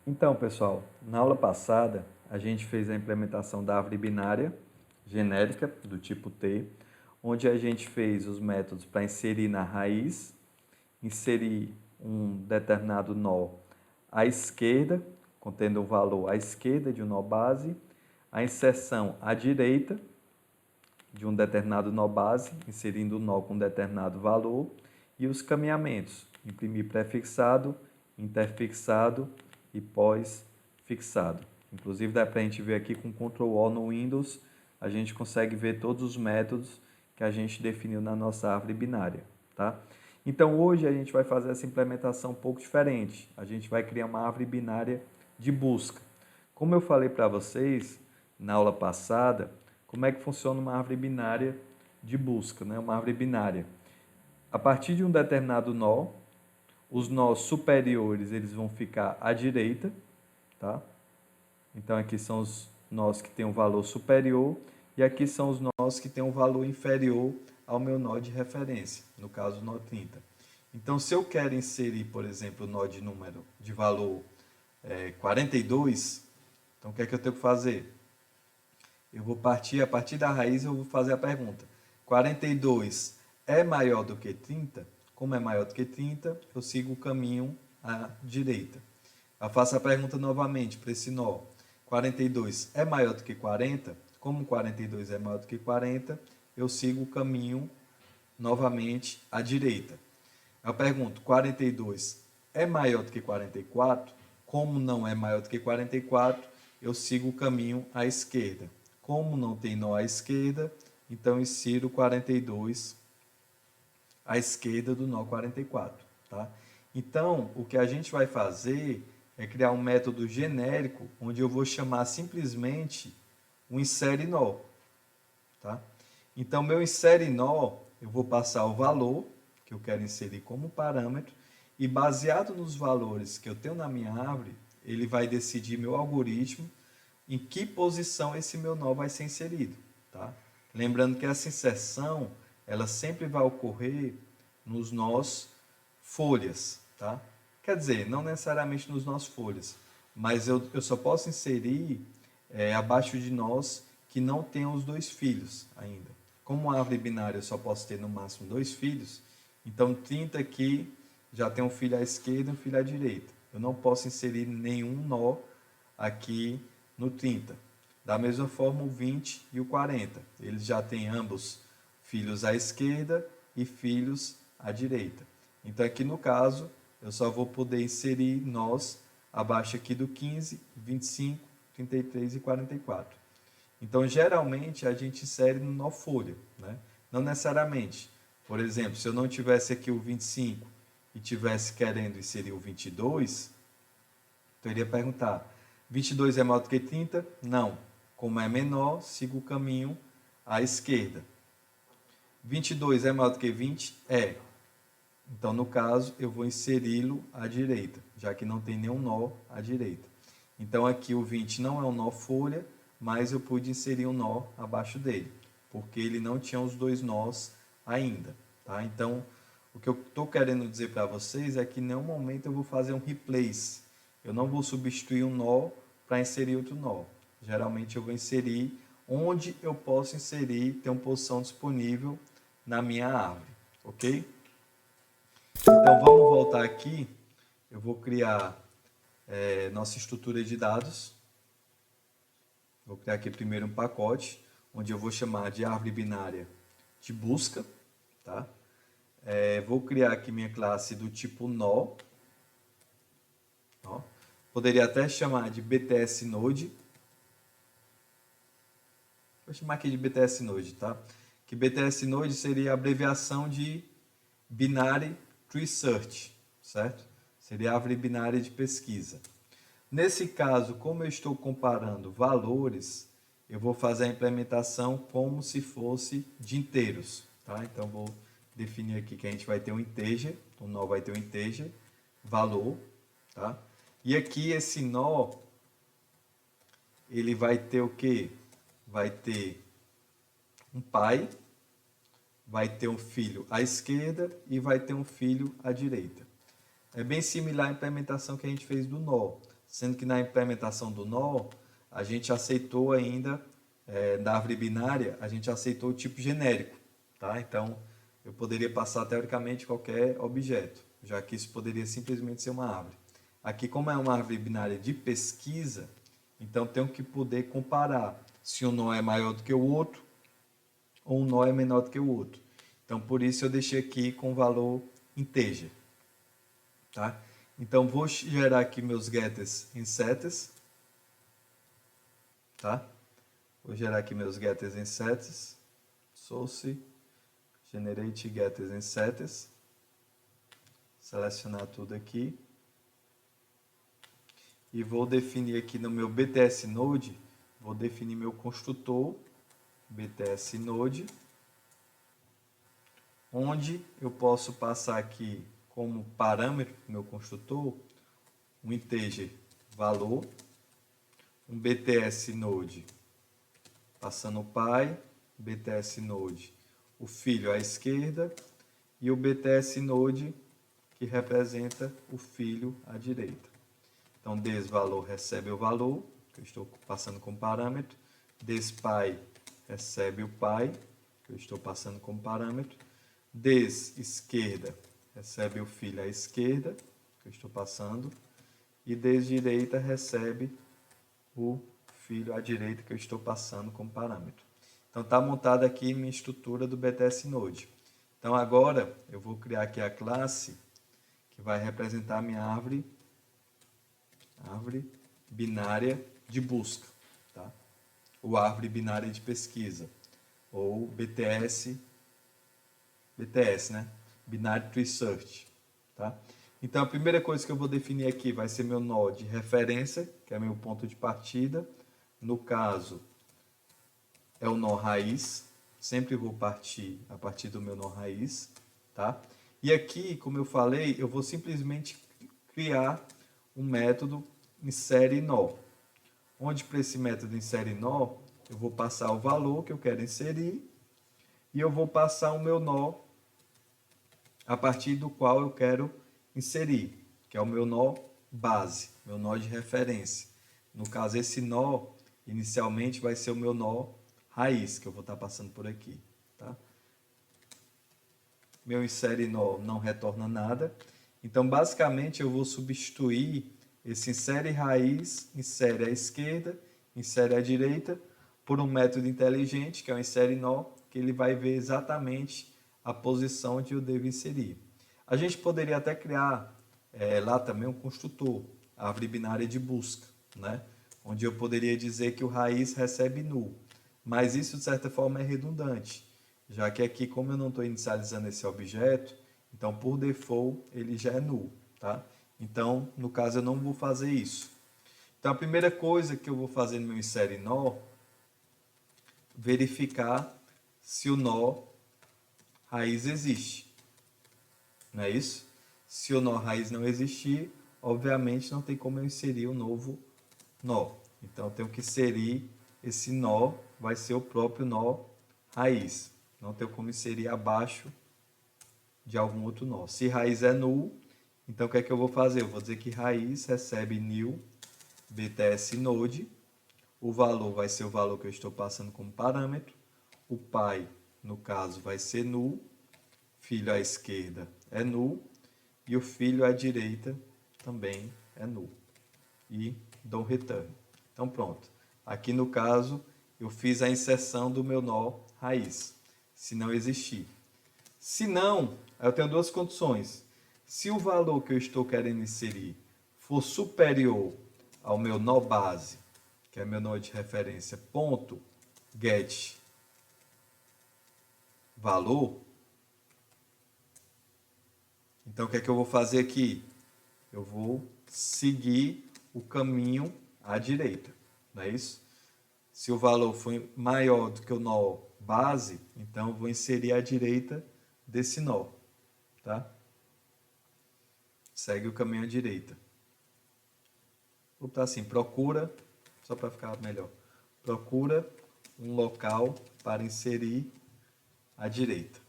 Então, pessoal, na aula passada a gente fez a implementação da árvore binária genérica do tipo T, onde a gente fez os métodos para inserir na raiz, inserir um determinado nó à esquerda, contendo um valor à esquerda de um nó base, a inserção à direita de um determinado nó base, inserindo o nó com um determinado valor, e os caminhamentos, imprimir prefixado, interfixado e pós-fixado. Inclusive dá para a gente ver aqui com Ctrl+O no Windows, a gente consegue ver todos os métodos que a gente definiu na nossa árvore binária, tá? Então hoje a gente vai fazer essa implementação um pouco diferente. A gente vai criar uma árvore binária de busca. Como eu falei para vocês na aula passada, como é que funciona uma árvore binária de busca, né? Uma árvore binária. A partir de um determinado nó, os nós superiores eles vão ficar à direita, tá? Então aqui são os nós que têm um valor superior e aqui são os nós que têm um valor inferior ao meu nó de referência, no caso o nó 30. Então se eu quero inserir, por exemplo, o nó de número de valor 42, então o que é que eu tenho que fazer? Eu vou partir, a partir da raiz eu vou fazer a pergunta. 42 é maior do que 30? Como é maior do que 30, eu sigo o caminho à direita. Eu faço a pergunta novamente para esse nó. 42 é maior do que 40? Como 42 é maior do que 40, eu sigo o caminho novamente à direita. Eu pergunto, 42 é maior do que 44? Como não é maior do que 44, eu sigo o caminho à esquerda. Como não tem nó à esquerda, então insiro 42 à esquerda do nó 44. Tá? Então, o que a gente vai fazer é criar um método genérico, onde eu vou chamar simplesmente um insere nó. Tá? Então, meu insere nó, eu vou passar o valor que eu quero inserir como parâmetro, e baseado nos valores que eu tenho na minha árvore, ele vai decidir meu algoritmo em que posição esse meu nó vai ser inserido, tá? Lembrando que essa inserção, ela sempre vai ocorrer nos nós folhas, tá? Quer dizer, não necessariamente nos nós folhas, mas eu só posso inserir abaixo de nós que não tenham os dois filhos ainda. Como a árvore binária eu só posso ter no máximo 2 filhos, então 30 aqui já tem um filho à esquerda e um filho à direita. Eu não posso inserir nenhum nó aqui no 30. Da mesma forma, o 20 e o 40. Eles já têm ambos filhos à esquerda e filhos à direita. Então, aqui no caso, eu só vou poder inserir nós abaixo aqui do 15, 25, 33 e 44. Então, geralmente, a gente insere no nó folha, né? Não necessariamente. Por exemplo, se eu não tivesse aqui o 25 e tivesse querendo inserir o 22, então eu iria perguntar, 22 é maior do que 30? Não. Como é menor, sigo o caminho à esquerda. 22 é maior do que 20? É. Então, no caso, eu vou inseri-lo à direita, já que não tem nenhum nó à direita. Então, aqui o 20 não é um nó folha, mas eu pude inserir um nó abaixo dele, porque ele não tinha os dois nós ainda. Tá? Então, o que eu estou querendo dizer para vocês é que em nenhum momento eu vou fazer um replace. Eu não vou substituir um nó para inserir outro nó. Geralmente eu vou inserir onde eu posso inserir, ter uma posição disponível na minha árvore. Ok? Então vamos voltar aqui. Eu vou criar nossa estrutura de dados. Vou criar aqui primeiro um pacote, onde eu vou chamar de árvore binária de busca. Tá? Vou criar aqui minha classe do tipo nó. Ó. Poderia até chamar de BTS Node. Vou chamar aqui de BTS Node, tá? Que BTS Node seria a abreviação de Binary Tree Search, certo? Seria a árvore binária de pesquisa. Nesse caso, como eu estou comparando valores, eu vou fazer a implementação como se fosse de inteiros, tá? Então, vou definir aqui que a gente vai ter um integer, o nó vai ter um integer, valor, tá? E aqui esse nó, ele vai ter o quê? Vai ter um pai, vai ter um filho à esquerda e vai ter um filho à direita. É bem similar à implementação que a gente fez do nó. sendo que na implementação do nó, a gente aceitou ainda, da árvore binária, a gente aceitou o tipo genérico, tá? Então, eu poderia passar teoricamente qualquer objeto, já que isso poderia simplesmente ser uma árvore. Aqui, como é uma árvore binária de pesquisa, então tenho que poder comparar se um nó é maior do que o outro ou um nó é menor do que o outro. Então, por isso eu deixei aqui com valor integer, tá? Então, vou gerar aqui meus getters em setters, tá? Vou gerar aqui meus getters em setters, source, generate getters em setters, selecionar tudo aqui, e vou definir aqui no meu BTS Node, vou definir meu construtor BTS Node, onde eu posso passar aqui como parâmetro do meu construtor um integer valor, um BTS Node passando o pai, BTS Node o filho à esquerda e o BTS Node que representa o filho à direita. Então, desse valor recebe o valor, que eu estou passando como parâmetro. Desse pai recebe o pai, que eu estou passando como parâmetro. Desse esquerda recebe o filho à esquerda, que eu estou passando. E desse direita recebe o filho à direita, que eu estou passando como parâmetro. Então, está montada aqui minha estrutura do BTS Node. Então, agora eu vou criar aqui a classe que vai representar a minha árvore binária de busca, tá? Ou árvore binária de pesquisa, ou BTS, né? Binary Tree Search, tá? Então, a primeira coisa que eu vou definir aqui vai ser meu nó de referência, que é meu ponto de partida. No caso, é o nó raiz. Sempre vou partir a partir do meu nó raiz, tá? E aqui, como eu falei, eu vou simplesmente criar um método insere nó, onde para esse método insere nó, eu vou passar o valor que eu quero inserir e eu vou passar o meu nó a partir do qual eu quero inserir, que é o meu nó base, meu nó de referência. No caso, esse nó, inicialmente, vai ser o meu nó raiz, que eu vou estar passando por aqui, tá? Meu insere nó não retorna nada. Então, basicamente, eu vou substituir esse insere raiz, insere à esquerda, insere à direita, por um método inteligente, que é o insere nó, que ele vai ver exatamente a posição onde eu devo inserir. A gente poderia até criar lá também um construtor, a árvore binária de busca, né? Onde eu poderia dizer que o raiz recebe null. Mas isso, de certa forma, é redundante, já que aqui, como eu não estou inicializando esse objeto, então, por default, ele já é null, tá? Então, no caso, eu não vou fazer isso. Então, a primeira coisa que eu vou fazer no meu insere nó, verificar se o nó raiz existe. Não é isso? Se o nó raiz não existir, obviamente não tem como eu inserir um novo nó. Então, eu tenho que inserir esse nó, vai ser o próprio nó raiz. Não tenho como inserir abaixo de algum outro nó. Se raiz é null, então o que é que eu vou fazer? Eu vou dizer que raiz recebe new BTS Node. O valor vai ser o valor que eu estou passando como parâmetro. O pai, no caso, vai ser null. Filho à esquerda é null. E o filho à direita também é null. E dou return. Então pronto. Aqui no caso, eu fiz a inserção do meu nó raiz, se não existir. Se não, eu tenho duas condições. Se o valor que eu estou querendo inserir for superior ao meu nó base, que é meu nó de referência, ponto get valor, então o que é que eu vou fazer aqui? Eu vou seguir o caminho à direita, não é isso? Se o valor for maior do que o nó base, então eu vou inserir à direita desse nó, tá? Segue o caminho à direita. Vou botar assim, procura, só para ficar melhor, procura um local para inserir à direita,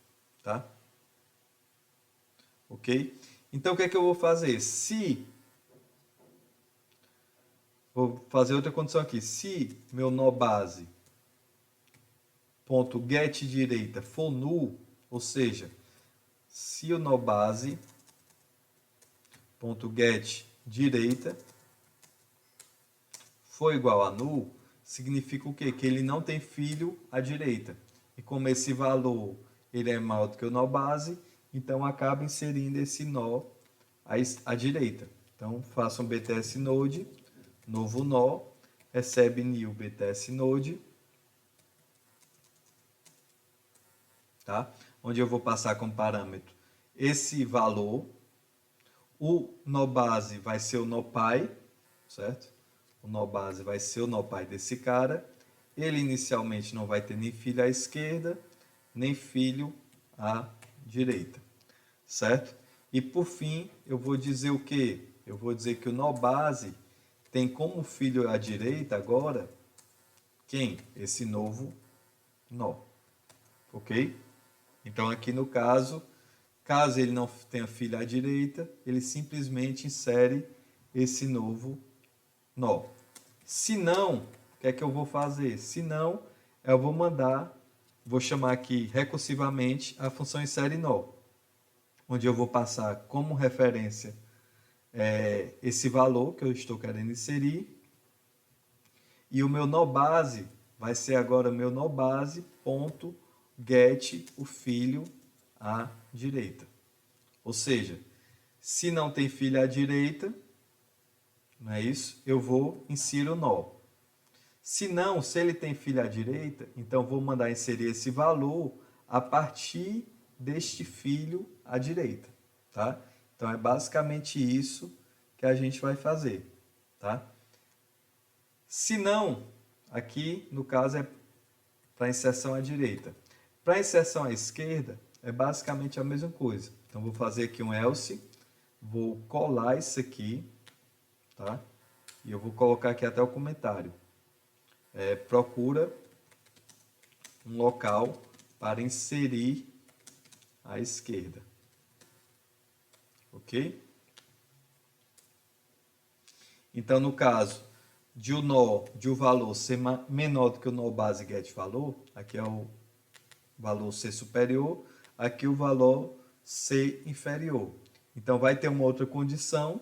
tá? Ok? Então, o que é que eu vou fazer? Se vou fazer outra condição aqui. Se meu nó base ponto get direita for null, ou seja, se o nó base ponto get direita for igual a null, significa o quê? Que ele não tem filho à direita. E como esse valor ele é maior do que o nó base, então acaba inserindo esse nó à direita. Então, faça um BTS Node, novo nó, recebe new BTS Node, tá? Onde eu vou passar como parâmetro esse valor. O nó base vai ser o nó pai, certo? O nó base vai ser o nó pai desse cara. Ele inicialmente não vai ter nem filho à esquerda, nem filho à direita, certo? E por fim, eu vou dizer o quê? Eu vou dizer que o nó base tem como filho à direita agora, quem? Esse novo nó, ok? Então aqui no caso, caso ele não tenha filho à direita, ele simplesmente insere esse novo nó. Se não, o que é que eu vou fazer? Se não, eu vou mandar, vou chamar aqui recursivamente a função insere nó, onde eu vou passar como referência esse valor que eu estou querendo inserir, e o meu nó base vai ser agora meu nó base ponto get o filho à direita. Ou seja, se não tem filho à direita, não é isso? Eu vou inserir o nó. Se não, se ele tem filho à direita, então vou mandar inserir esse valor a partir deste filho à direita, tá? Então é basicamente isso que a gente vai fazer, tá? Se não, aqui no caso é para inserção à direita. Para inserção à esquerda é basicamente a mesma coisa. Então vou fazer aqui um else, vou colar isso aqui, tá? E eu vou colocar aqui até o comentário. Procura um local para inserir à esquerda. Ok? Então, no caso de o nó, de o valor ser menor do que o nó base get valor, aqui é o valor ser superior, aqui o valor ser inferior. Então, vai ter uma outra condição,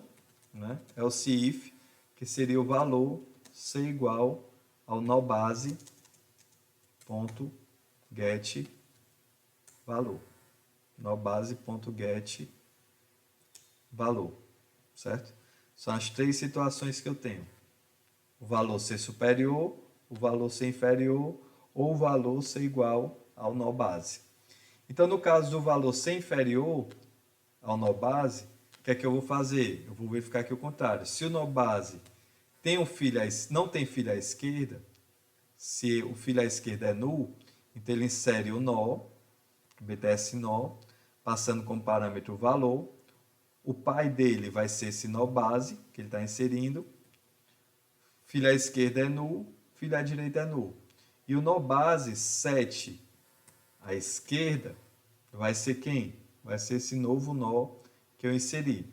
né? É o if, que seria o valor ser igual ao nó base ponto get valor. Nó base ponto get valor, certo? São as três situações que eu tenho. O valor ser superior, o valor ser inferior ou o valor ser igual ao nó base. Então, no caso do valor ser inferior ao nó base, o que é que eu vou fazer? Eu vou verificar aqui o contrário. Se o nó base tem não tem filho à esquerda, se o filho à esquerda é null, então ele insere o nó, BTS nó, passando como parâmetro o valor. O pai dele vai ser esse nó base, que ele está inserindo. Filho à esquerda é null, filho à direita é null. E o nó base 7 à esquerda vai ser quem? Vai ser esse novo nó que eu inseri,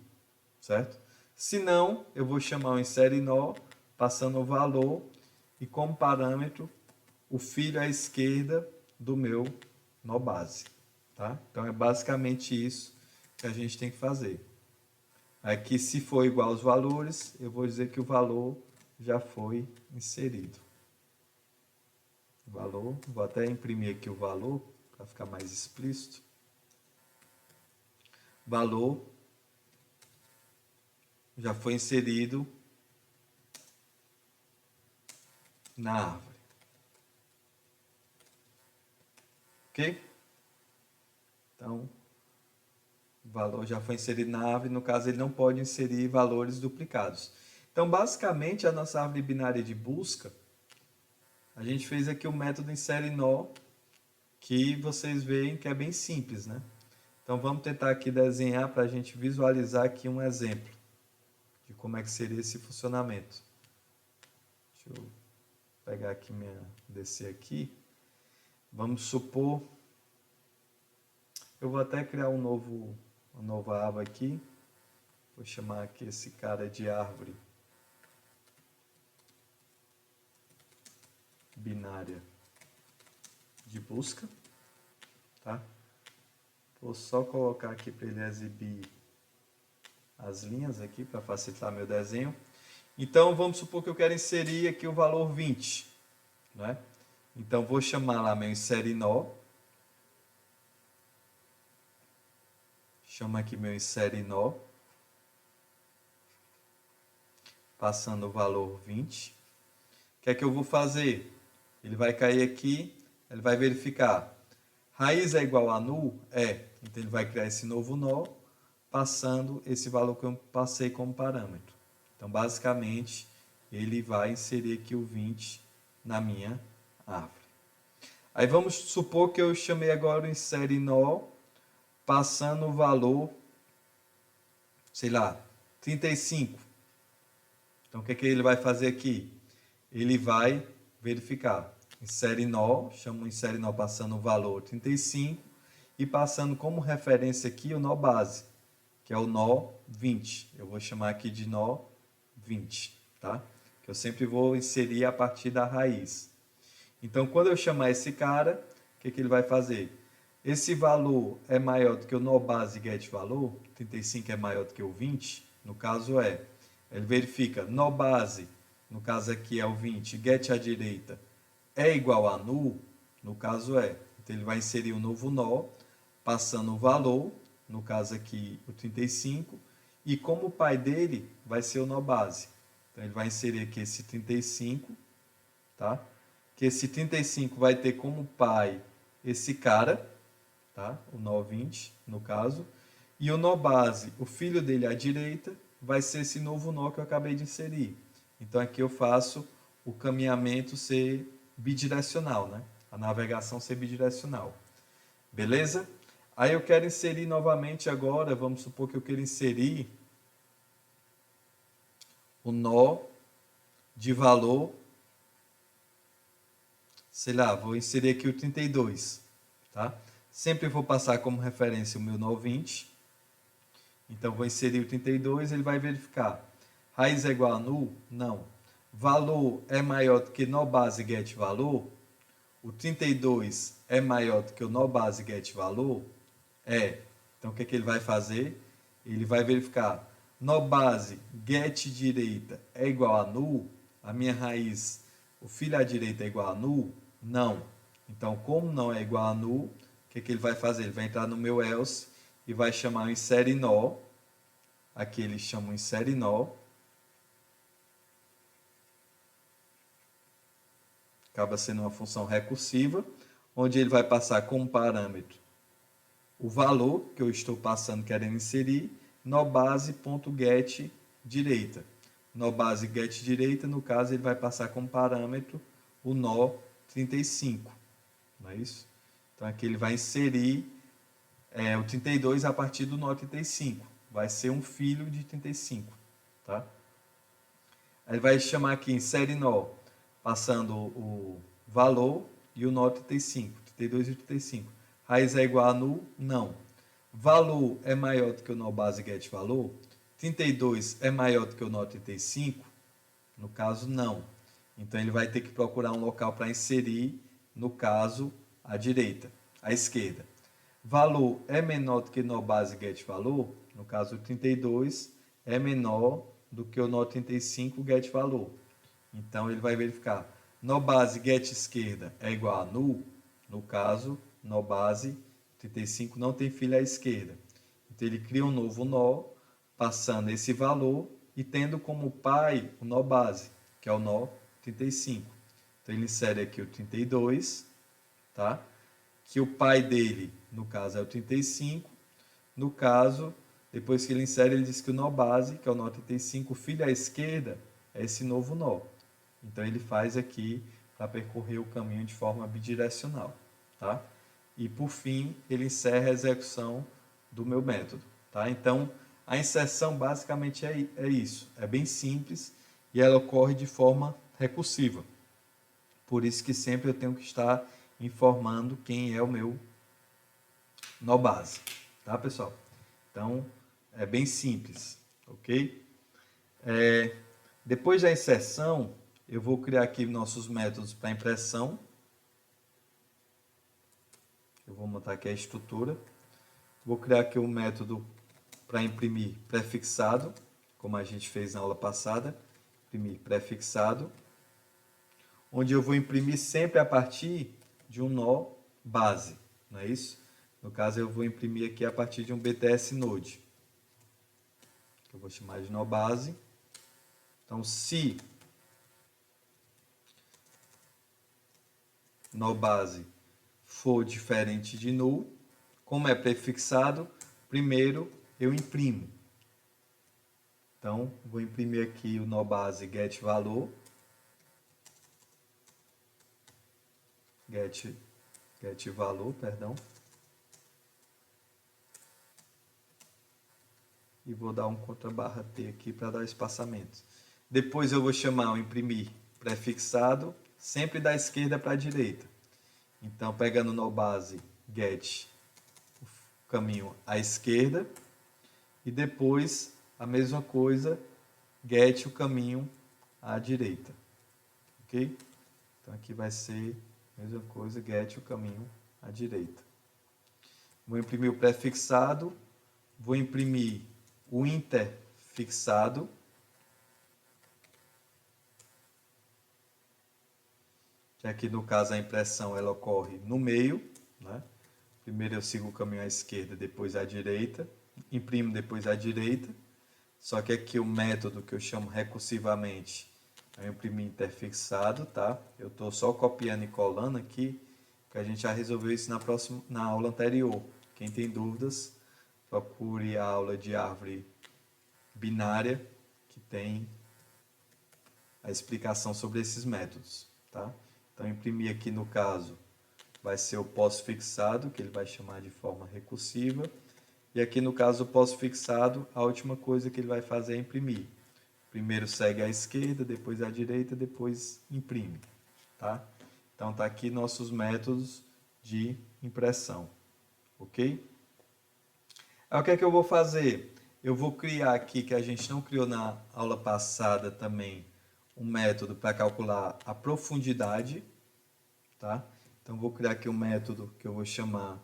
certo? Se não, eu vou chamar o insere nó, passando o valor e como parâmetro o filho à esquerda do meu nó base, tá? Então é basicamente isso que a gente tem que fazer. Aqui, se for igual aos valores, eu vou dizer que o valor já foi inserido. Valor, vou até imprimir aqui o valor para ficar mais explícito. Valor já foi inserido na árvore. Ok? Então, o valor já foi inserido na árvore, no caso ele não pode inserir valores duplicados. Então, basicamente, a nossa árvore binária de busca, a gente fez aqui o método insere nó, que vocês veem que é bem simples, né? Então, vamos tentar aqui desenhar para a gente visualizar aqui um exemplo de como é que seria esse funcionamento. Deixa eu pegar aqui descer aqui. Vamos supor, eu vou até criar uma nova aba aqui. Vou chamar aqui esse cara de árvore área de busca, tá? Vou só colocar aqui para ele exibir as linhas aqui para facilitar meu desenho. Então, vamos supor que eu quero inserir aqui o valor 20, né? Então, vou chamar lá meu insere nó. Chama aqui meu insere nó. Passando o valor 20. O que é que eu vou fazer? Ele vai cair aqui, ele vai verificar. Raiz é igual a null? É. Então, ele vai criar esse novo nó, passando esse valor que eu passei como parâmetro. Então, basicamente, ele vai inserir aqui o 20 na minha árvore. Aí, vamos supor que eu chamei agora o insere nó, passando o valor, sei lá, 35. Então, o que é que ele vai fazer aqui? Ele vai verificar. Insere nó, chama o insere nó passando o valor 35 e passando como referência aqui o nó base, que é o nó 20. Eu vou chamar aqui de nó 20, tá? Que eu sempre vou inserir a partir da raiz. Então, quando eu chamar esse cara, o que ele vai fazer? Esse valor é maior do que o nó base get valor, 35 é maior do que o 20, no caso ele verifica nó base, no caso aqui é o 20, get à direita, é igual a null, no caso Então, ele vai inserir um novo nó, passando o valor, no caso aqui o 35, e como o pai dele vai ser o nó base. Então, ele vai inserir aqui esse 35, tá? Que esse 35 vai ter como pai esse cara, tá? O nó 20, no caso. E o nó base, o filho dele à direita, vai ser esse novo nó que eu acabei de inserir. Então, aqui eu faço o caminhamento ser bidirecional, né? A navegação ser bidirecional. Beleza? Aí eu quero inserir novamente agora, vamos supor que eu quero inserir o nó de valor, sei lá, vou inserir aqui o 32, tá? Sempre vou passar como referência o meu nó 20. Então, vou inserir o 32, ele vai verificar. Raiz é igual a null? Não. Valor é maior do que nó base get valor? O 32 é maior do que o nó base get valor? É. Então, o que ele vai fazer? Ele vai verificar. Nó base get direita é igual a null? A minha raiz, o filho à direita é igual a null? Não. Então, como não é igual a null, o que ele vai fazer? Ele vai entrar no meu else e vai chamar o insere nó. Aqui ele chama o insere nó. Acaba sendo uma função recursiva, onde ele vai passar como parâmetro o valor que eu estou passando, querendo inserir, nó base.get direita. Nó base get direita, no caso, ele vai passar como parâmetro o nó 35. Não é isso? Então, aqui ele vai inserir o 32 a partir do nó 35. Vai ser um filho de 35. Tá? Aí ele vai chamar aqui insere nó, passando o valor e o nó 35. 32 e 35. Raiz é igual a null? Não. Valor é maior do que o nó base get valor? 32 é maior do que o nó 35? No caso, não. Então, ele vai ter que procurar um local para inserir, no caso, à direita, à esquerda. Valor é menor do que nó base get valor? No caso, o 32 é menor do que o nó 35 get valor. Então, ele vai verificar. Nó base get esquerda é igual a null? No caso, nó base 35 não tem filho à esquerda. Então, ele cria um novo nó, passando esse valor e tendo como pai o nó base, que é o nó 35. Então, ele insere aqui o 32, tá? Que o pai dele, no caso, é o 35. No caso, depois que ele insere, ele diz que o nó base, que é o nó 35, o filho à esquerda, é esse novo nó. Então, ele faz aqui para percorrer o caminho de forma bidirecional, tá? E, por fim, ele encerra a execução do meu método, tá? Então, a inserção basicamente é isso. É bem simples e ela ocorre de forma recursiva. Por isso que sempre eu tenho que estar informando quem é o meu nó base, tá, pessoal? Então, é bem simples, ok? Depois da inserção, eu vou criar aqui nossos métodos para impressão, Eu vou montar aqui a estrutura. Vou criar aqui um método para imprimir prefixado, como a gente fez na aula passada. Imprimir prefixado, onde eu vou imprimir sempre a partir de um nó base, não é isso? No caso, eu vou imprimir aqui a partir de um BTS Node, que eu vou chamar de nó base. Então, se nó base for diferente de null, como é prefixado, primeiro eu imprimo. Então, vou imprimir aqui o nó base getValor, getValor, perdão. E vou dar um contrabarra T aqui para dar espaçamento. Depois eu vou chamar o imprimir prefixado, sempre da esquerda para a direita. Então, pegando no base get, o caminho à esquerda, e depois a mesma coisa, get o caminho à direita. Ok? Então, aqui vai ser a mesma coisa, get o caminho à direita. Vou imprimir o prefixado, vou imprimir o interfixado, que aqui no caso a impressão ela ocorre no meio, né? Primeiro eu sigo o caminho à esquerda, depois à direita, imprimo depois à direita, só que aqui o método que eu chamo recursivamente é imprimir interfixado, tá? Eu estou só copiando e colando aqui, que a gente já resolveu isso na aula anterior. Quem tem dúvidas, procure a aula de árvore binária, que tem a explicação sobre esses métodos, tá? Então, imprimir aqui no caso vai ser o pós-fixado, que ele vai chamar de forma recursiva. E aqui no caso o pós-fixado, a última coisa que ele vai fazer é imprimir. Primeiro segue à esquerda, depois à direita, depois imprime, tá? Então, tá aqui nossos métodos de impressão, ok? Aí, o que é que eu vou fazer? Eu vou criar aqui, que a gente não criou na aula passada também, um método para calcular a profundidade, tá? Então, vou criar aqui um método que eu vou chamar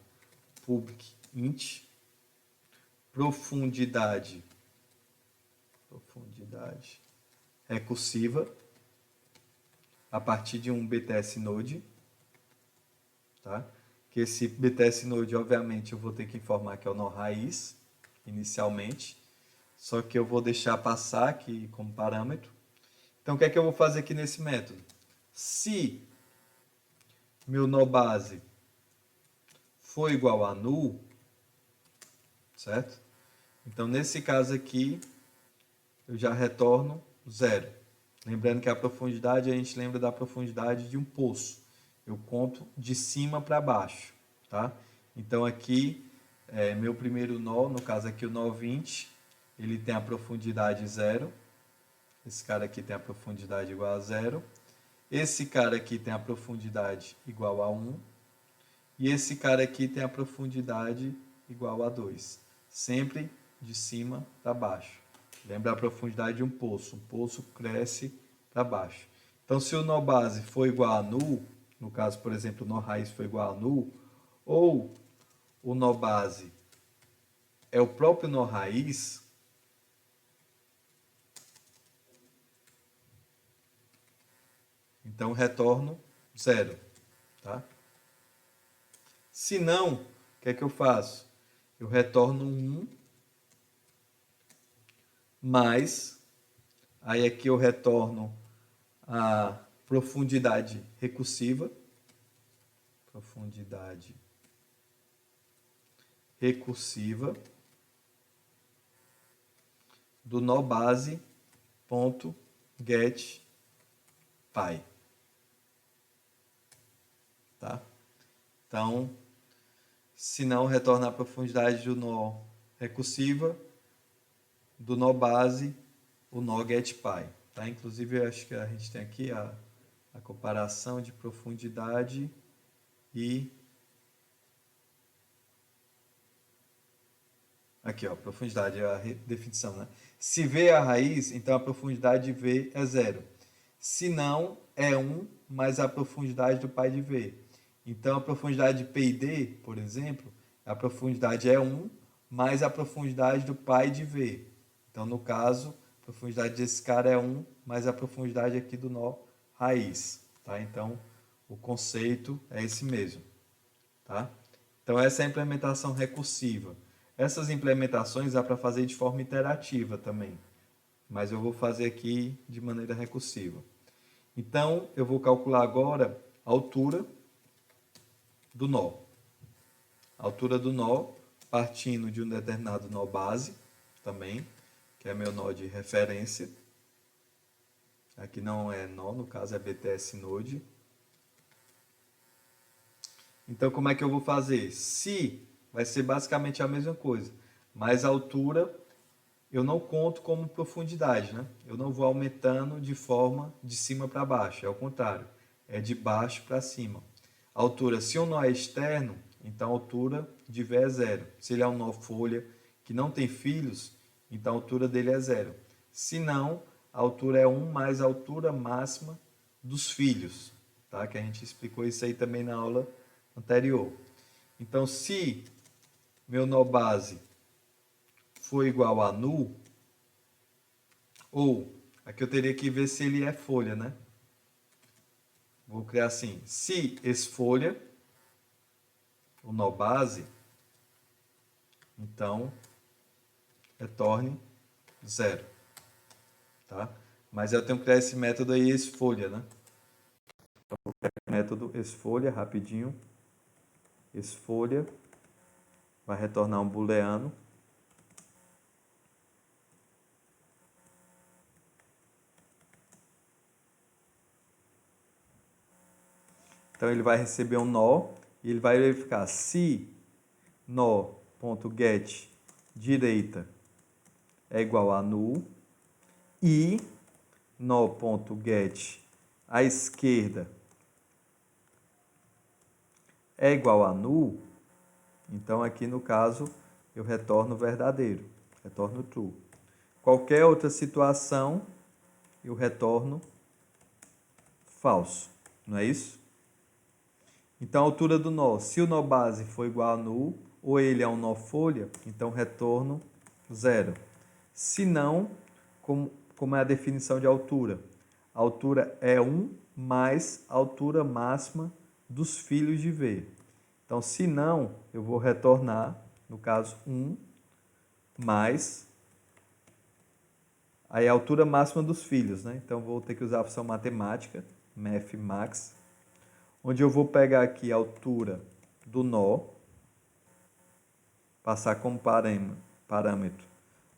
publicInt, profundidade recursiva, a partir de um BTS Node, tá? Que esse BTS Node, obviamente, eu vou ter que informar que é o nó raiz, inicialmente, só que eu vou deixar passar aqui como parâmetro. Então, o que é que eu vou fazer aqui nesse método? Se meu nó base for igual a null, certo? Então, nesse caso aqui, eu já retorno 0. Lembrando que a profundidade, a gente lembra da profundidade de um poço. Eu conto de cima para baixo, tá? Então, aqui, meu primeiro nó, no caso aqui o nó 20, ele tem a profundidade 0. Esse cara aqui tem a profundidade igual a 0. Esse cara aqui tem a profundidade igual a 1. E esse cara aqui tem a profundidade igual a 2. Sempre de cima para baixo. Lembra a profundidade de um poço. Um poço cresce para baixo. Então, se o nó base for igual a null, no caso, por exemplo, o nó raiz for igual a null, ou o nó base é o próprio nó raiz, então retorno 0. Tá? Se não, o que é que eu faço? Eu retorno 1, mais, aí aqui eu retorno a profundidade recursiva, do nó base ponto get pi, tá? Então, se não, retorna a profundidade do nó recursiva, do nó base, o nó getPy, tá? Inclusive, eu acho que a gente tem aqui a comparação de profundidade e... Aqui, ó, profundidade é a definição, né? Se V é a raiz, então a profundidade de V é 0. Se não, é 1 mais a profundidade do π de V. Então, a profundidade de P e D, por exemplo, a profundidade é 1 mais a profundidade do pai de V. Então, no caso, a profundidade desse cara é 1 mais a profundidade aqui do nó raiz. Tá? Então, o conceito é esse mesmo. Tá? Então, essa é a implementação recursiva. Essas implementações dá para fazer de forma iterativa também, mas eu vou fazer aqui de maneira recursiva. Então, eu vou calcular agora a altura do nó. A altura do nó, partindo de um determinado nó base, também, que é meu nó de referência. Aqui não é nó, no caso é BTS Node. Então, como é que eu vou fazer? Se vai ser basicamente a mesma coisa, mas a altura eu não conto como profundidade, né? Eu não vou aumentando de forma de cima para baixo, é o contrário, é de baixo para cima. A altura, se o nó é externo, então a altura de V é zero. Se ele é um nó folha que não tem filhos, então a altura dele é zero. Se não, a altura é 1 mais a altura máxima dos filhos, tá? Que a gente explicou isso aí também na aula anterior. Então, se meu nó base for igual a nu, ou aqui eu teria que ver se ele é folha, né? Vou criar assim, se esfolha o nó base, então retorne zero, tá? Mas eu tenho que criar esse método aí, esfolha, né? Então, vou criar o método esfolha, rapidinho. Esfolha vai retornar um booleano. Então, ele vai receber um nó e ele vai verificar se nó.get direita é igual a null e nó.get à esquerda é igual a null. Então, aqui no caso, eu retorno verdadeiro, retorno true. Qualquer outra situação, eu retorno falso, não é isso? Então, a altura do nó, se o nó base for igual a null, ou ele é um nó folha, então retorno zero. Se não, como é a definição de altura? A altura é 1 mais a altura máxima dos filhos de V. Então, se não, eu vou retornar, no caso, 1 mais aí a altura máxima dos filhos, né? Então, vou ter que usar a função matemática, mathmax, onde eu vou pegar aqui a altura do nó, passar como parâmetro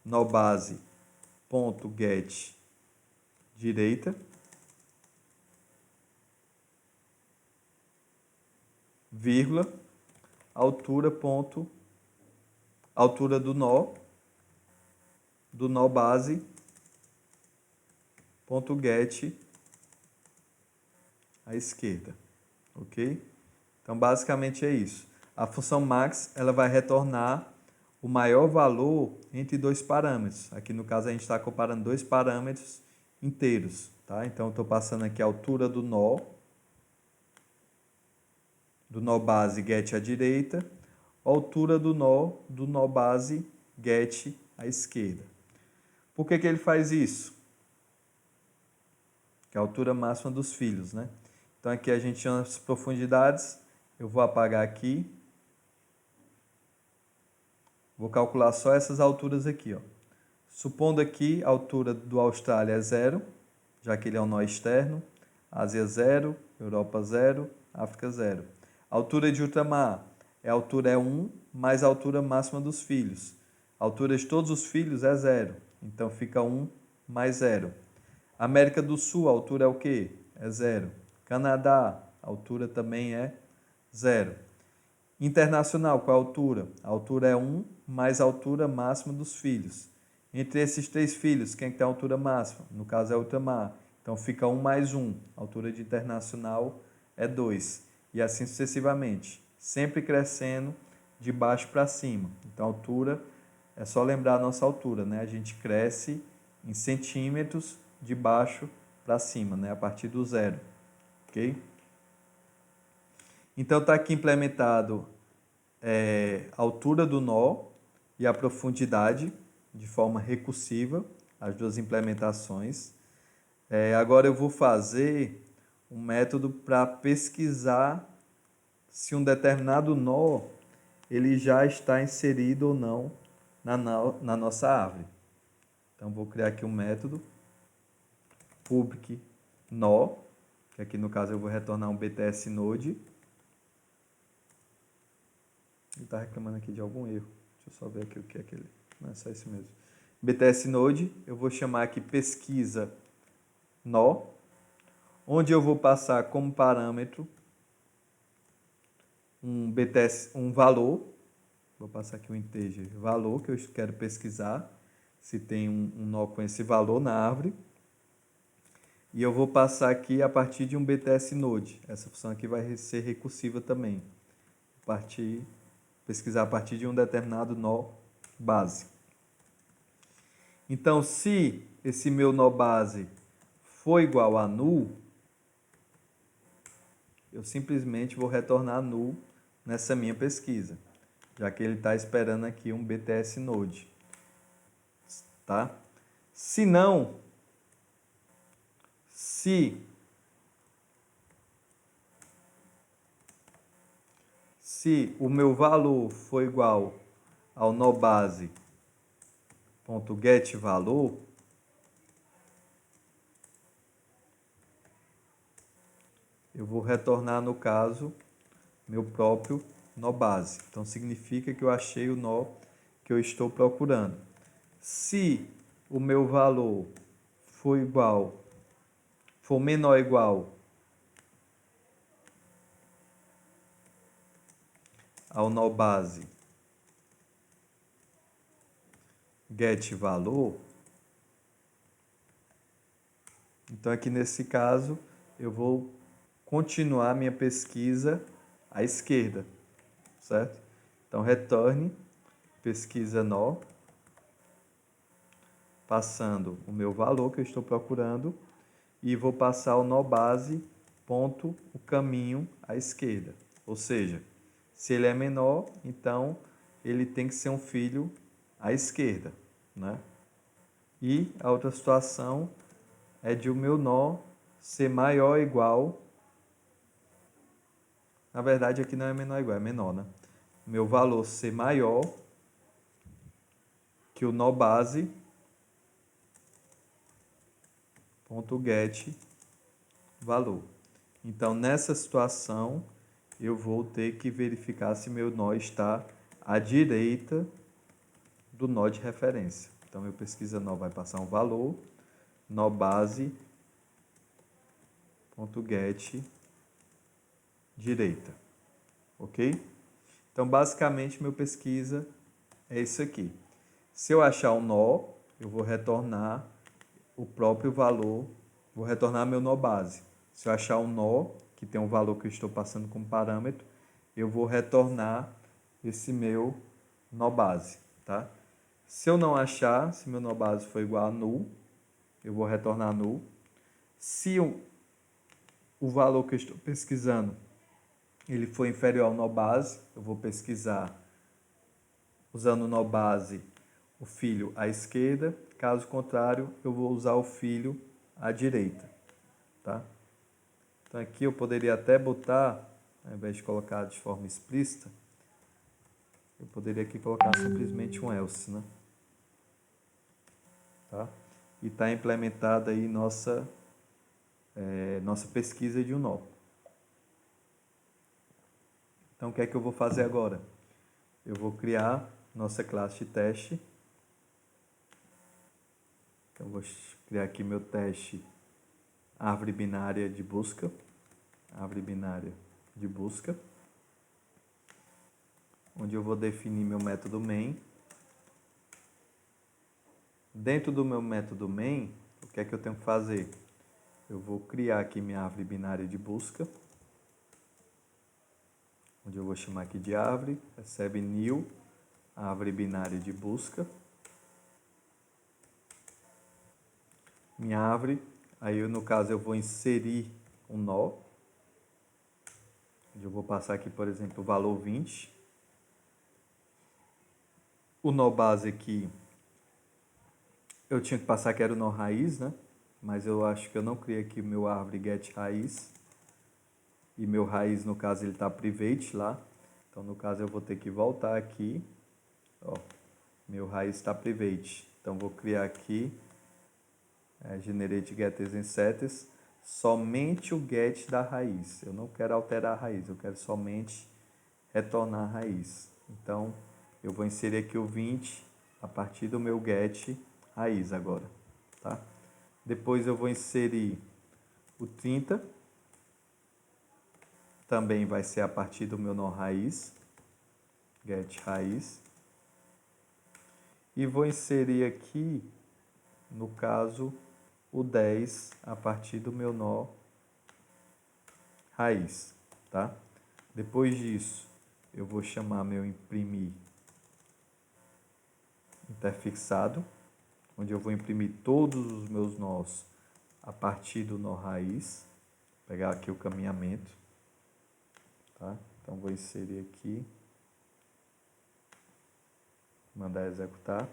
nó base ponto get direita, vírgula, altura do nó base ponto get à esquerda, ok? Então, basicamente é isso. A função max, ela vai retornar o maior valor entre dois parâmetros. Aqui, no caso, a gente está comparando dois parâmetros inteiros, tá? Então, eu estou passando aqui a altura do nó base get à direita, a altura do nó base get à esquerda. Por que ele faz isso? Que é a altura máxima dos filhos, né? Então, aqui a gente chama as profundidades. Eu vou apagar aqui. Vou calcular só essas alturas aqui, ó. Supondo aqui a altura do Austrália é zero, já que ele é um nó externo. Ásia zero, Europa zero, África zero. A altura de ultramar, a altura é 1 mais a altura máxima dos filhos. A altura de todos os filhos é zero, então fica 1 mais zero. América do Sul, a altura é o quê? É zero. Canadá, a altura também é zero. Internacional, qual a altura? A altura é 1 mais a altura máxima dos filhos. Entre esses três filhos, quem tem a altura máxima? No caso é ultramar. Então fica 1 mais 1. A altura de internacional é 2. E assim sucessivamente. Sempre crescendo de baixo para cima. Então a altura, é só lembrar a nossa altura, né? A gente cresce em centímetros de baixo para cima, né? A partir do zero. Ok? Então está aqui implementado a altura do nó e a profundidade de forma recursiva, as duas implementações. Agora eu vou fazer um método para pesquisar se um determinado nó ele já está inserido ou não na nossa árvore. Então vou criar aqui um método public nó, que aqui no caso eu vou retornar um bts node. Ele está reclamando aqui de algum erro. Deixa eu só ver aqui o que é aquele. Não, é só isso mesmo. bts node, eu vou chamar aqui pesquisa nó, onde eu vou passar como parâmetro um valor. Vou passar aqui um integer valor que eu quero pesquisar, se tem um nó com esse valor na árvore. E eu vou passar aqui a partir de um bts node. Essa função aqui vai ser recursiva também. Pesquisar a partir de um determinado nó base. Então, se esse meu nó base for igual a null, eu simplesmente vou retornar null nessa minha pesquisa, já que ele está esperando aqui um bts node. Tá? Se não, se o meu valor for igual ao nó base ponto get valor, eu vou retornar, no caso, meu próprio nó base. Então, significa que eu achei o nó que eu estou procurando. Se o meu valor for menor ou igual ao nó base get valor, então aqui nesse caso eu vou continuar minha pesquisa à esquerda, certo? Então retorne pesquisa nó, passando o meu valor que eu estou procurando, e vou passar o nó base ponto o caminho à esquerda. Ou seja, se ele é menor, então ele tem que ser um filho à esquerda, né? E a outra situação é de o meu nó ser maior ou igual. Na verdade, aqui não é menor ou igual, é menor, né? Meu valor ser maior que o nó base ponto get valor. Então, nessa situação, eu vou ter que verificar se meu nó está à direita do nó de referência. Então, meu pesquisa nó vai passar um valor, nó base ponto get direita, ok? Então, basicamente, meu pesquisa é isso aqui. Se eu achar um nó, eu vou retornar o próprio valor, vou retornar meu nó base. Se eu achar um nó que tem um valor que eu estou passando como parâmetro, eu vou retornar esse meu nó base, tá? Se eu não achar, se meu nó base for igual a null, eu vou retornar null. Se o valor que eu estou pesquisando ele for inferior ao nó base, eu vou pesquisar usando o nó base o filho à esquerda, caso contrário, eu vou usar o filho à direita, tá? Então aqui eu poderia até botar, ao invés de colocar de forma explícita, eu poderia aqui colocar simplesmente um else, né? Tá? E está implementada aí nossa pesquisa de um nó. Então, o que é que eu vou fazer agora? Eu vou criar nossa classe de teste. Então, eu vou criar aqui meu teste árvore binária de busca. Árvore binária de busca. Onde eu vou definir meu método main. Dentro do meu método main, o que é que eu tenho que fazer? Eu vou criar aqui minha árvore binária de busca. Onde eu vou chamar aqui de árvore, recebe new, árvore binária de busca. Minha árvore, aí no caso eu vou inserir um nó. Eu vou passar aqui, por exemplo, o valor 20. O nó base aqui, eu tinha que passar que era o nó raiz, né? Mas eu acho que eu não criei aqui o meu árvore get raiz. E meu raiz, no caso, ele está private lá. Então, no caso, eu vou ter que voltar aqui. Ó, meu raiz está private. Então, vou criar aqui generate getters and setters, somente o get da raiz. Eu não quero alterar a raiz, eu quero somente retornar a raiz. Então, eu vou inserir aqui o 20 a partir do meu get raiz agora, tá? Depois eu vou inserir o 30, também vai ser a partir do meu nó raiz, get raiz. E vou inserir aqui, no caso, o 10 a partir do meu nó raiz, tá? Depois disso, eu vou chamar meu imprimir interfixado, onde eu vou imprimir todos os meus nós a partir do nó raiz. Vou pegar aqui o caminhamento, tá? Então vou inserir aqui, mandar executar.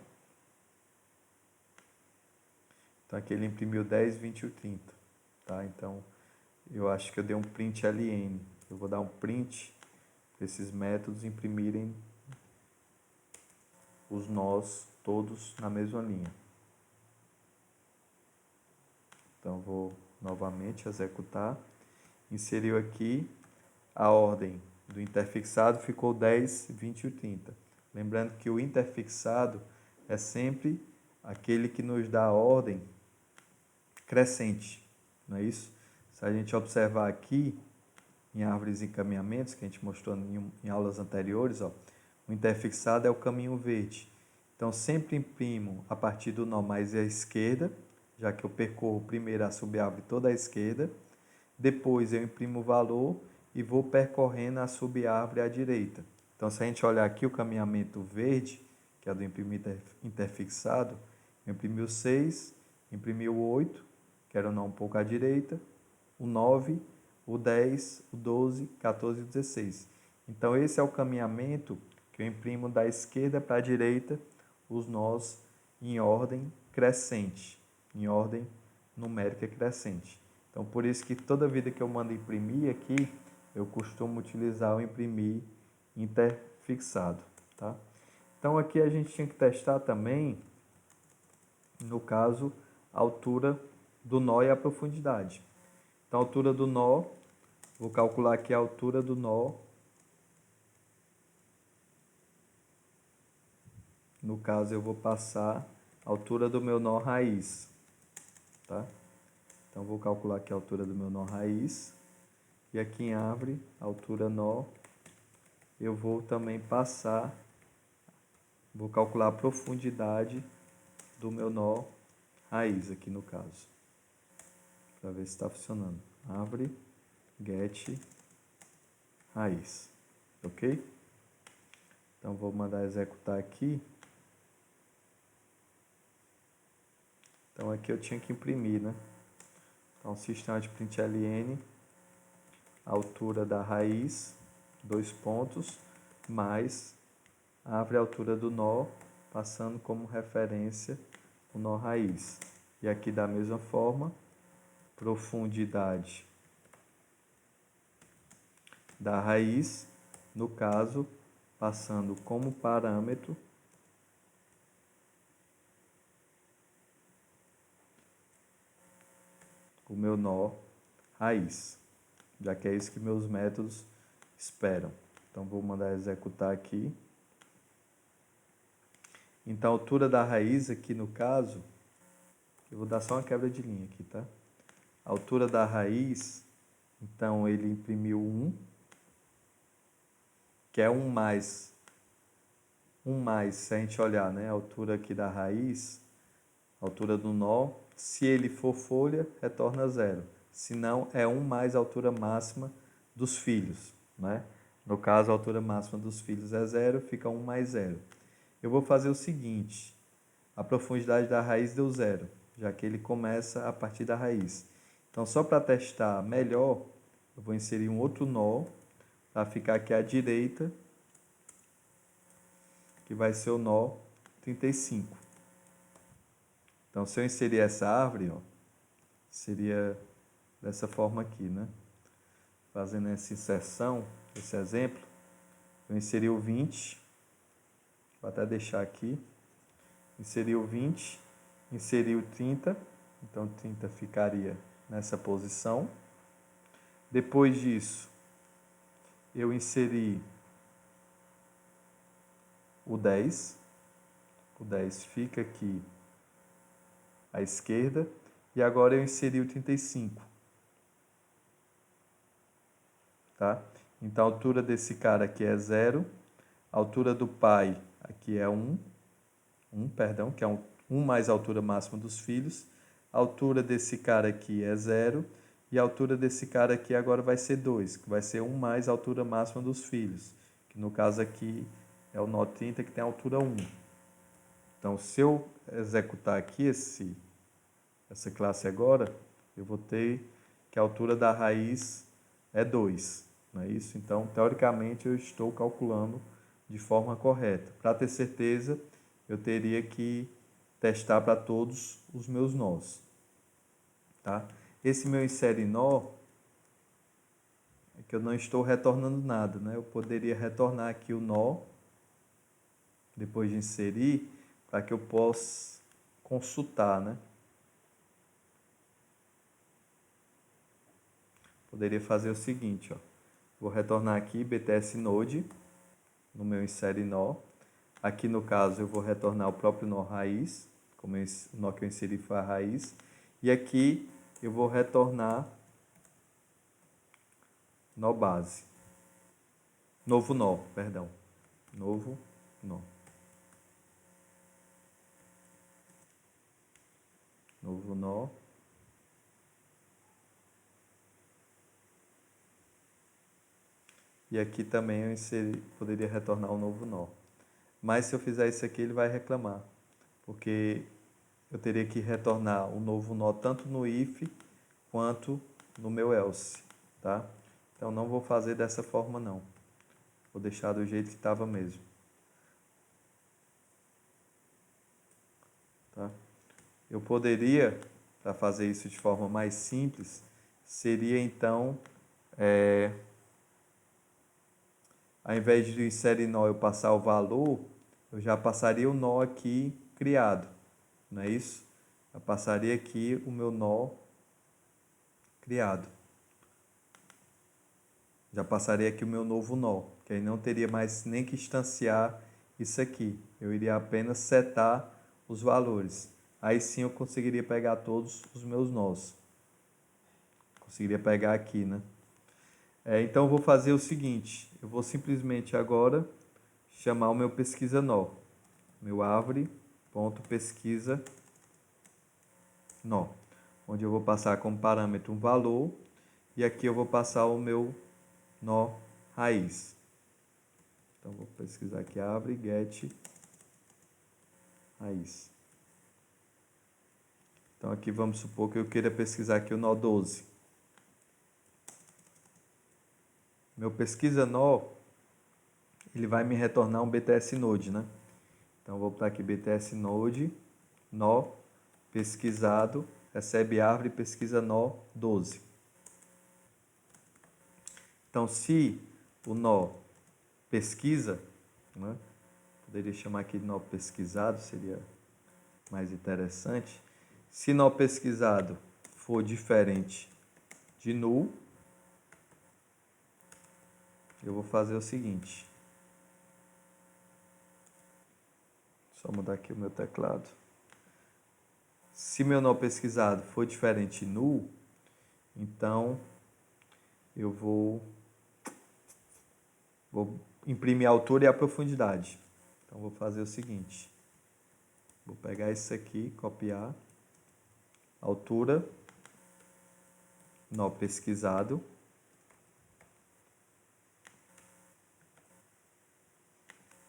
Então aqui ele imprimiu 10, 20 e 30, tá? Então eu acho que eu dei um print ln. Eu vou dar um print para esses métodos imprimirem os nós todos na mesma linha. Então vou novamente executar. Inseriu aqui a ordem do interfixado, ficou 10, 20 e 30. Lembrando que o interfixado é sempre aquele que nos dá a ordem crescente, não é isso? Se a gente observar aqui, em árvores e encaminhamentos, que a gente mostrou em aulas anteriores, ó, o interfixado é o caminho verde. Então, sempre imprimo a partir do nó mais à esquerda, já que eu percorro primeiro a subárvore toda à esquerda. Depois, eu imprimo o valor e vou percorrendo a subárvore à direita. Então, se a gente olhar aqui o caminhamento verde, que é do imprimir interfixado, eu imprimi o 6, imprimi o 8, que era o nó um pouco à direita, o 9, o 10, o 12, 14 e 16. Então, esse é o caminhamento que eu imprimo da esquerda para a direita, os nós em ordem crescente, em ordem numérica crescente. Então, por isso que toda vida que eu mando imprimir aqui, eu costumo utilizar o imprimir interfixado, tá? Então, aqui a gente tinha que testar também, no caso, a altura do nó e a profundidade. Então, a altura do nó, vou calcular aqui a altura do nó. No caso, eu vou passar a altura do meu nó raiz, tá? Então, vou calcular aqui a altura do meu nó raiz. E aqui em árvore, a altura nó, eu vou também passar, vou calcular a profundidade do meu nó raiz aqui no caso, para ver se está funcionando. Árvore, get, raiz, ok? Então, vou mandar executar aqui. Então, aqui eu tinha que imprimir, né? Então, sistema de println, a altura da raiz, 2 pontos, mais árvore a altura do nó, passando como referência o nó raiz. E aqui da mesma forma, profundidade da raiz, no caso, passando como parâmetro o meu nó raiz, já que é isso que meus métodos esperam. Então, vou mandar executar aqui. Então, a altura da raiz aqui no caso, eu vou dar só uma quebra de linha aqui, tá? A altura da raiz, então, ele imprimiu 1, que é 1 mais, se a gente olhar, né? A altura aqui da raiz, a altura do nó, se ele for folha, retorna 0. Se não, é 1 mais a altura máxima dos filhos, né? No caso, a altura máxima dos filhos é 0, fica 1 mais 0. Eu vou fazer o seguinte, a profundidade da raiz deu 0, já que ele começa a partir da raiz. Então, só para testar melhor, eu vou inserir um outro nó, para ficar aqui à direita, que vai ser o nó 35. Então, se eu inserir essa árvore, ó, seria dessa forma aqui, né? Fazendo essa inserção, esse exemplo, eu inseri o 20, vou até deixar aqui, inseri o 20, inseri o 30, então 30 ficaria nessa posição. Depois disso, eu inseri o 10 fica aqui à esquerda, e agora eu inseri o 35, tá? Então, a altura desse cara aqui é 0, a altura do pai aqui é 1, que é 1 mais a altura máxima dos filhos, a altura desse cara aqui é 0, e a altura desse cara aqui agora vai ser 2, que vai ser 1 mais a altura máxima dos filhos, que no caso aqui é o nó 30, que tem a altura 1. Então, se eu executar aqui essa classe agora, eu vou ter que a altura da raiz é 2, não é isso? Então, teoricamente, eu estou calculando de forma correta. Para ter certeza, eu teria que testar para todos os meus nós. Tá? Esse meu insere nó é que eu não estou retornando nada, né? Eu poderia retornar aqui o nó, depois de inserir, para que eu possa consultar, né? Poderia fazer o seguinte, ó. Vou retornar aqui BTS Node, no meu insere nó. Aqui no caso eu vou retornar o próprio nó raiz, como o nó que eu inseri foi a raiz. E aqui eu vou retornar nó base. Novo nó, perdão. Novo nó. Novo nó. E aqui também eu poderia retornar um novo nó. Mas se eu fizer isso aqui, ele vai reclamar. Porque eu teria que retornar um novo nó tanto no if quanto no meu else. Tá? Então não vou fazer dessa forma não. Vou deixar do jeito que estava mesmo. Tá? Eu poderia, para fazer isso de forma mais simples, seria então... ao invés de insere nó eu passar o valor, eu já passaria o nó aqui criado, não é isso? Eu passaria aqui o meu nó criado. Já passaria aqui o meu novo nó, que aí não teria mais nem que instanciar isso aqui. Eu iria apenas setar os valores. Aí sim eu conseguiria pegar todos os meus nós. Conseguiria pegar aqui, né? Então eu vou fazer o seguinte, eu vou simplesmente agora chamar o meu pesquisa nó, meu árvore.pesquisa nó, onde eu vou passar como parâmetro um valor e aqui eu vou passar o meu nó raiz. Então vou pesquisar aqui árvore get raiz. Então aqui vamos supor que eu queira pesquisar aqui o nó 12. Meu pesquisa nó, ele vai me retornar um BTS Node, né? Então vou botar aqui BTS Node, nó, pesquisado, recebe árvore, pesquisa nó 12. Então se o nó pesquisa, né? Poderia chamar aqui de nó pesquisado, seria mais interessante. Se nó pesquisado for diferente de null, eu vou fazer o seguinte. Só mudar aqui o meu teclado. Se meu nó pesquisado for diferente de null, então eu vou imprimir a altura e a profundidade. Então vou fazer o seguinte. Vou pegar isso aqui, copiar. Altura, nó pesquisado.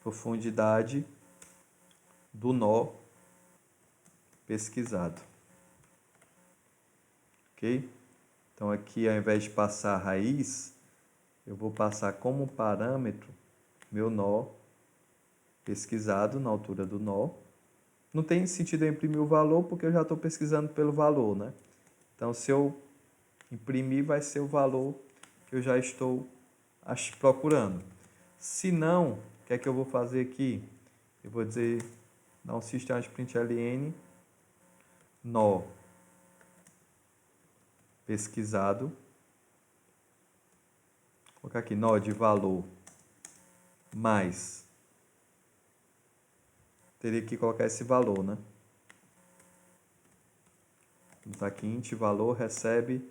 Profundidade do nó pesquisado. Ok? Então aqui, ao invés de passar a raiz, eu vou passar como parâmetro meu nó pesquisado na altura do nó. Não tem sentido eu imprimir o valor, porque eu já estou pesquisando pelo valor, né? Então, se eu imprimir, vai ser o valor que eu já estou procurando. Se não, o que é que eu vou fazer aqui? Eu vou dizer, dar um sistema de println, nó pesquisado. Vou colocar aqui, nó de valor mais. Teria que colocar esse valor, né? Vamos botar aqui, int valor recebe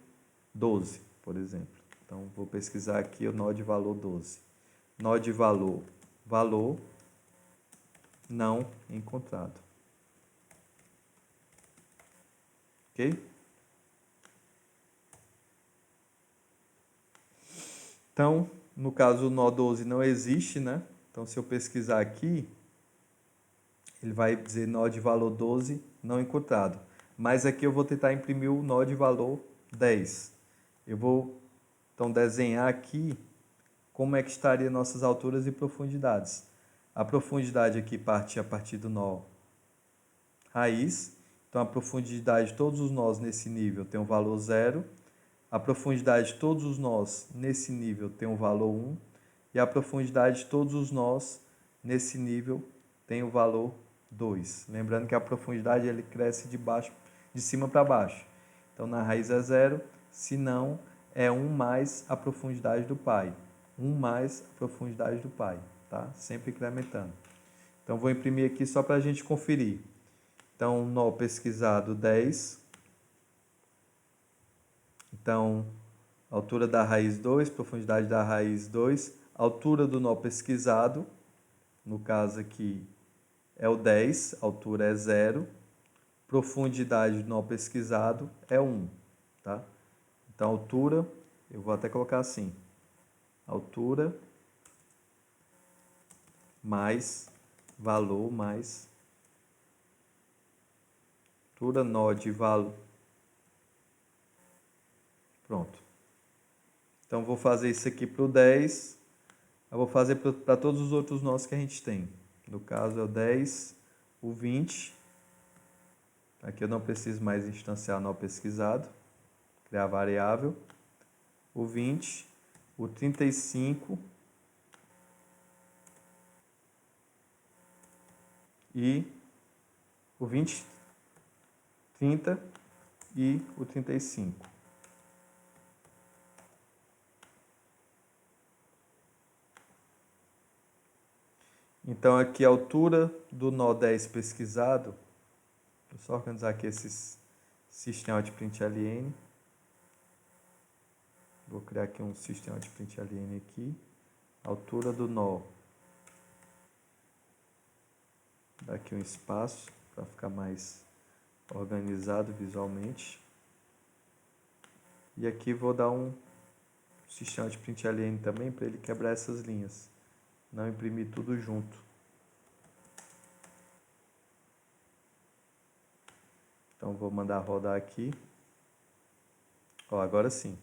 12, por exemplo. Então, vou pesquisar aqui o nó de valor 12. Nó de valor, valor não encontrado. Ok? Então, no caso, o nó 12 não existe, né? Então, se eu pesquisar aqui, ele vai dizer nó de valor 12 não encontrado. Mas aqui eu vou tentar imprimir o nó de valor 10. Eu vou, então, desenhar aqui como é que estaria nossas alturas e profundidades. A profundidade aqui parte a partir do nó raiz. Então, a profundidade de todos os nós nesse nível tem um valor 0. A profundidade de todos os nós nesse nível tem um valor 1. E a profundidade de todos os nós nesse nível tem o valor 2. Lembrando que a profundidade ele cresce de cima para baixo. Então, na raiz é 0, se não, é 1 mais a profundidade do pai. 1 mais a profundidade do pai, tá? Sempre incrementando. Então, vou imprimir aqui só para a gente conferir. Então, nó pesquisado 10. Então, altura da raiz 2, profundidade da raiz 2, altura do nó pesquisado, no caso aqui é o 10, altura é 0, profundidade do nó pesquisado é 1, tá? Então, altura, eu vou até colocar assim, altura mais valor mais altura nó de valor. Pronto. Então, vou fazer isso aqui para o 10. Eu vou fazer para todos os outros nós que a gente tem. No caso, é o 10, o 20. Aqui eu não preciso mais instanciar o nó pesquisado. Criar variável. O 20, o 35 e o 20, 30 e o 35. Então, aqui a altura do nó 10 pesquisado, vou só organizar aqui esse sistema de println. Vou criar aqui um sistema de println aqui. Altura do nó. Dar aqui um espaço para ficar mais organizado visualmente. E aqui vou dar um sistema de println também para ele quebrar essas linhas. Não imprimir tudo junto. Então, vou mandar rodar aqui. Ó, agora sim.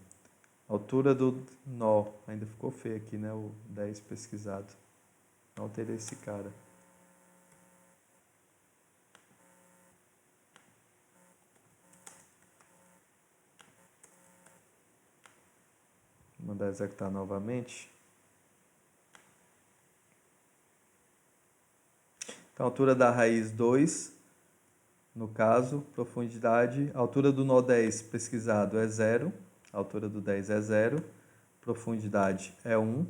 Altura do nó. Ainda ficou feio aqui, né? O 10 pesquisado. Não alterei esse cara. Vou mandar executar novamente. Então, altura da raiz 2, no caso, profundidade, altura do nó 10 pesquisado é 0, a altura do 10 é 0, profundidade é 1,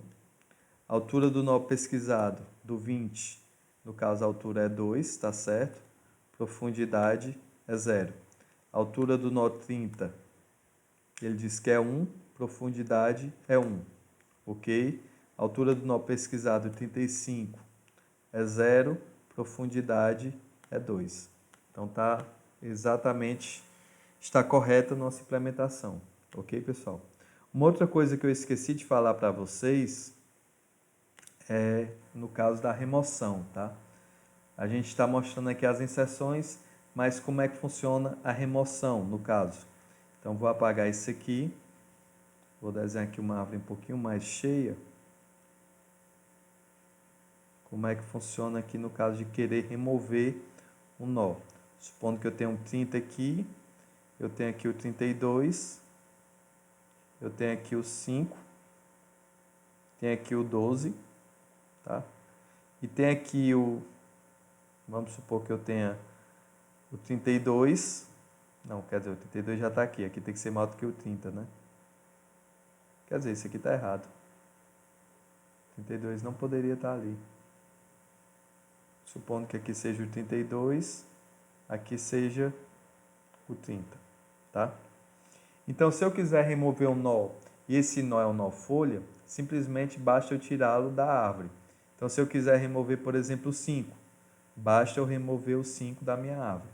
altura do nó pesquisado do 20, no caso a altura é 2, está certo, profundidade é 0. Altura do nó 30, ele diz que é 1, profundidade é 1, ok? Altura do nó pesquisado 35 é 0, profundidade é 2. Então, está correta a nossa implementação. Ok, pessoal? Uma outra coisa que eu esqueci de falar para vocês é no caso da remoção, tá? A gente está mostrando aqui as inserções, mas como é que funciona a remoção, no caso? Então, vou apagar isso aqui. Vou desenhar aqui uma árvore um pouquinho mais cheia. Como é que funciona aqui no caso de querer remover um nó. Supondo que eu tenho um 30 aqui, eu tenho aqui o 32, eu tenho aqui o 5, tenho aqui o 12, tá? E tem aqui vamos supor que eu tenha o 32, não, quer dizer, o 32 já está aqui tem que ser maior do que o 30, né? Quer dizer, isso aqui está errado. 32 não poderia estar ali. Supondo que aqui seja o 32, aqui seja o 30, tá? Então, se eu quiser remover um nó, e esse nó é um nó folha, simplesmente basta eu tirá-lo da árvore. Então, se eu quiser remover, por exemplo, o 5, basta eu remover o 5 da minha árvore.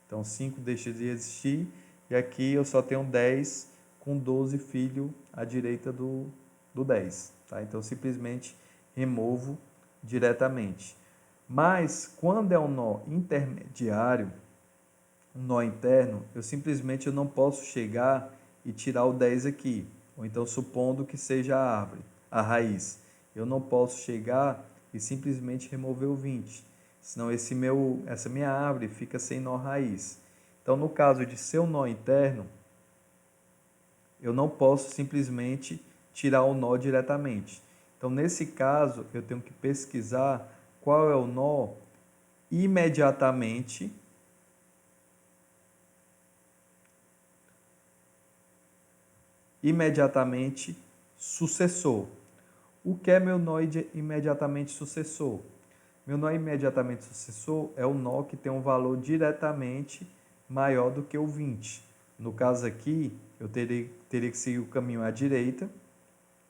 Então, 5 deixa de existir, e aqui eu só tenho 10 com 12 filho à direita do 10. Tá? Então, simplesmente removo diretamente. Mas, quando é um nó intermediário, um nó interno, eu não posso chegar e tirar o 10 aqui. Ou então, supondo que seja a árvore, a raiz. Eu não posso chegar e simplesmente remover o 20. Senão essa minha árvore fica sem nó raiz. Então, no caso de ser um nó interno, eu não posso simplesmente tirar o nó diretamente. Então, nesse caso, eu tenho que pesquisar qual é o nó imediatamente sucessor. O que é meu nó imediatamente sucessor? Meu nó imediatamente sucessor é o nó que tem um valor diretamente maior do que o 20. No caso aqui, eu teria que seguir o caminho à direita,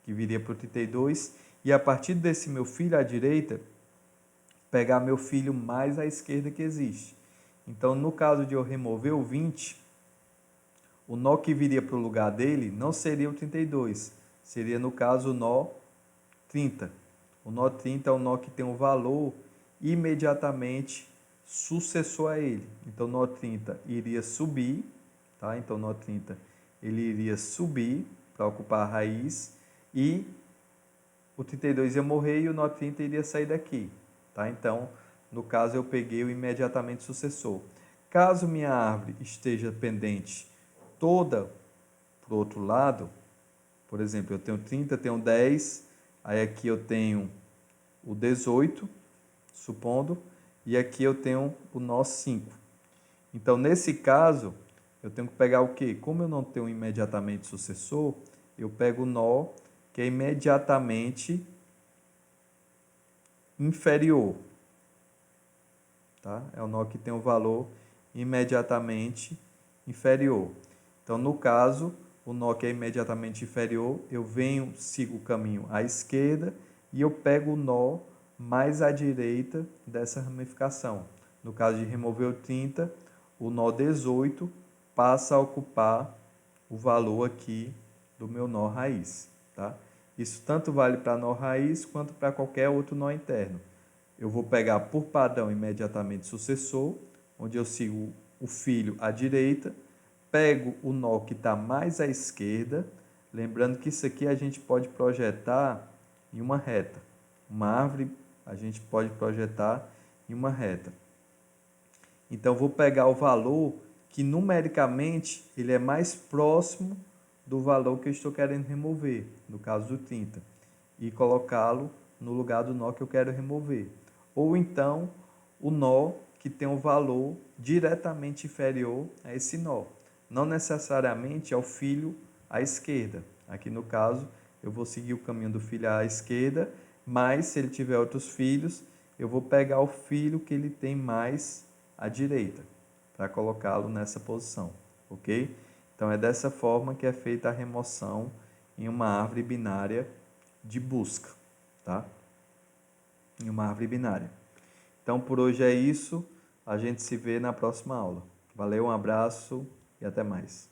que viria para o 32, e a partir desse meu filho à direita, pegar meu filho mais à esquerda que existe. Então, no caso de eu remover o 20, o nó que viria para o lugar dele não seria o 32, seria, no caso, o nó 30. O nó 30 é o nó que tem um valor imediatamente sucessor a ele. Então, o nó 30 iria subir, tá? Então, o nó 30 ele iria subir para ocupar a raiz e o 32 ia morrer e o nó 30 iria sair daqui, tá? Então, no caso, eu peguei o imediatamente sucessor. Caso minha árvore esteja pendente toda para o outro lado, por exemplo, eu tenho 30, tenho 10, aí aqui eu tenho o 18, supondo, e aqui eu tenho o nó 5. Então, nesse caso, eu tenho que pegar o quê? Como eu não tenho imediatamente sucessor, eu pego o nó que é imediatamente inferior. Tá? É o nó que tem o valor imediatamente inferior. Então, no caso, o nó que é imediatamente inferior, eu sigo o caminho à esquerda e eu pego o nó mais à direita dessa ramificação. No caso de remover o 30, o nó 18 passa a ocupar o valor aqui do meu nó raiz. Tá? Isso tanto vale para nó raiz quanto para qualquer outro nó interno. Eu vou pegar por padrão imediatamente sucessor, onde eu sigo o filho à direita, pego o nó que está mais à esquerda, lembrando que isso aqui a gente pode projetar em uma reta. Uma árvore a gente pode projetar em uma reta. Então, vou pegar o valor que numericamente ele é mais próximo do valor que eu estou querendo remover, no caso do 30, e colocá-lo no lugar do nó que eu quero remover. Ou então, o nó que tem um valor diretamente inferior a esse nó. Não necessariamente ao filho à esquerda. Aqui no caso, eu vou seguir o caminho do filho à esquerda, mas se ele tiver outros filhos, eu vou pegar o filho que ele tem mais à direita, para colocá-lo nessa posição, ok? Então, é dessa forma que é feita a remoção em uma árvore binária de busca, tá? Em uma árvore binária. Então, por hoje é isso. A gente se vê na próxima aula. Valeu, um abraço e até mais.